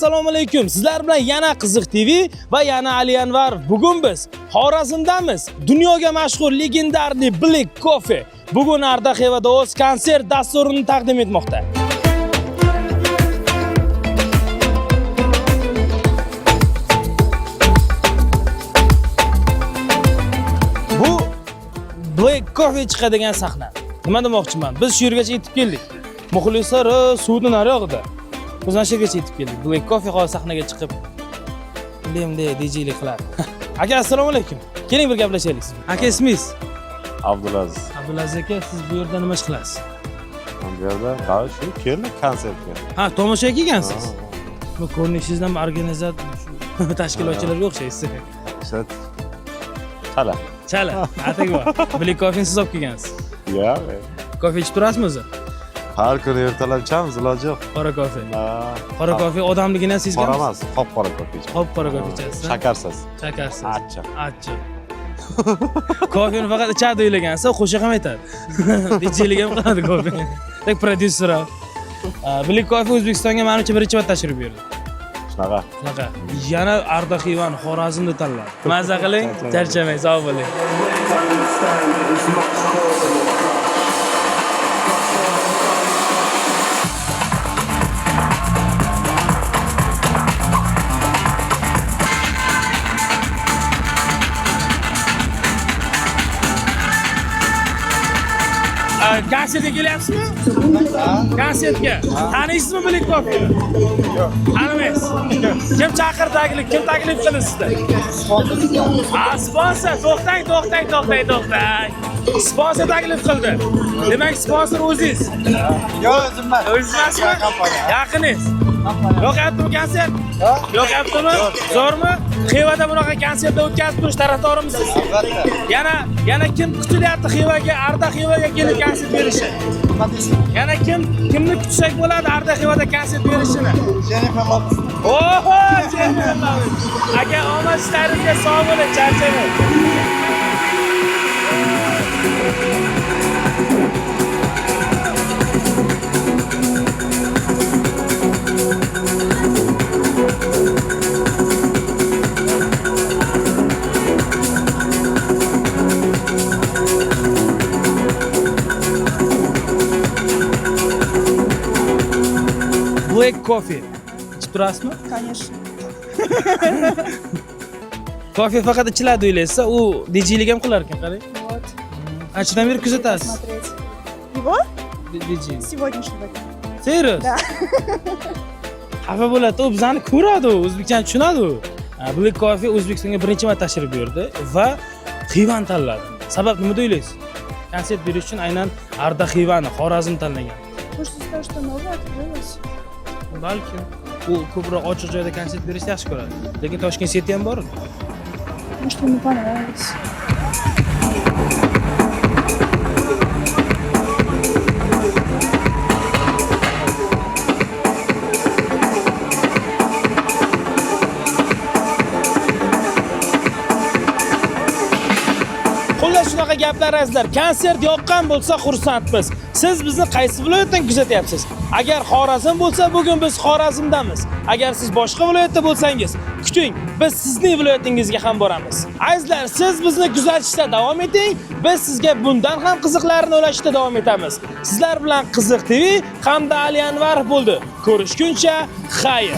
assalomu alaykum. Sizlar bilan yana Qiziq TV va yana Ali Anvar. Bugun biz Xorazmdamiz. Dunyoga mashhur legendarli Black Coffee bugun Ardaxevada o'z konsert dasturini taqdim etmoqda. Bu Black Coffee chiqadigan sahna. Nima demoqchiman? Biz shu yergacha yetib keldik. Muxlislar suvni naryoqda. Biz ana yergacha yetib keldik. Black Coffee hozir sahnaga chiqib lemde DJlik qiladi. Aka, assalomu alaykum. Keling bir gaplashaylik. Aka, ismingiz? Abdulaziz. Abdulaziz aka, siz bu yerda nima ish qilasiz? Bu yerda qara shu keldik konsertga. Ha, tomoshaga kelgansiz. Bu ko'rinishingizdan organizator tashkilotchilarga o'xshaysiz. Shat. Chala. Chala, atigi bor. Black Coffee siz olib kelgansiz. Ya. Kofe ichib turasizmi o'zi? Har kuni ertalab ichamiz, iloji yo'q. Qora kofe. Qora kofe odamligini sezgansiz? Qora emas, qop-qora kofe ichamiz. Qop-qora kofe ichasiz. Shakarsiz. Shakarsiz. Achchiq. Achchiq. Kofeni faqat ichadi o'ylagansiz, qo'shiq ham aytadi. DJlik ham qiladi kofe. Tek prodyuser ham. Black Coffee O'zbekistonga menimcha birinchi marta tashrif buyurdi. Shunaqa. Yana Ardaxivan, Xorazmni tanladi. Mazza qiling, charchamang, sog' bo'ling. Konsertga kelyapsizmi? Konsertga. Taniysizmi Black Coffee'ni? Yo'q. Tanimaysiz. Kim chaqirdi, kim taklif qildi sizga? Sponsor. To'xtang. Sponsor taklif qildi. Demak, sponsor o'zingiz. Yo'q, o'zim emas. O'zingiz emasmi? Yaqiningiz. Yo'qyaptimi konsert? Yo'qyaptimi? Zo'rmi? Xivada bunaqa konsertlar o'tkazib turish tarafdorimisiz? Albatta. Yana kim kutilyapti Xivaga, Ardaxivaga kelib konsert berishi? Yana kimni kutsak bo'ladi Ardaxivada konsert berishini? Jennifer Lopez. Oho, Jennifer Lopez. Aka, omad ishlaringizga sog' bo'ling, charchamang. Black Coffee. İçib turasizmi? Конечно. Kofe faqat ichiladi o'ylaysiz, u DJlik ham qilar ekan, qarang. Вот. Qanchadan beri kuzatasiz? Смотреть. Его? DJ. Сегодняшнего дня. Serios? Да. Xafa bo'ladi, u bizani ko'radi, o'zbekchani tushunadi u. Black Coffee O'zbekistonga birinchi marta tashrif buyurdi va Xivani tanladi. Sabab nimada o'ylaysiz? Konsert berish uchun aynan Ardaxivani, Xorazm tanlagan. Может, из-за того, что новое открылось? Balki u ko'proq ochiq joyda konsert berishni yaxshi ko'radi. Lekin Toshkent City ham bor. Может, ему понравилось. Xullas shunaqa gaplar azizlar. Konsert yoqqan bo'lsa xursandmiz. Siz bizni qaysi viloyatdan kuzatyapsiz? Agar Xorazm bo'lsa, bugun biz Xorazmdamiz. Agar siz boshqa viloyatda bo'lsangiz, kuting, biz sizning viloyatingizga ham boramiz. Azizlar, siz bizni kuzatishda davom eting. Biz sizga bundan ham qiziqlarni ulashishda davom etamiz. Sizlar bilan Qiziq TV hamda Ali Anvarov bo'ldi. Ko'rishguncha, xayr.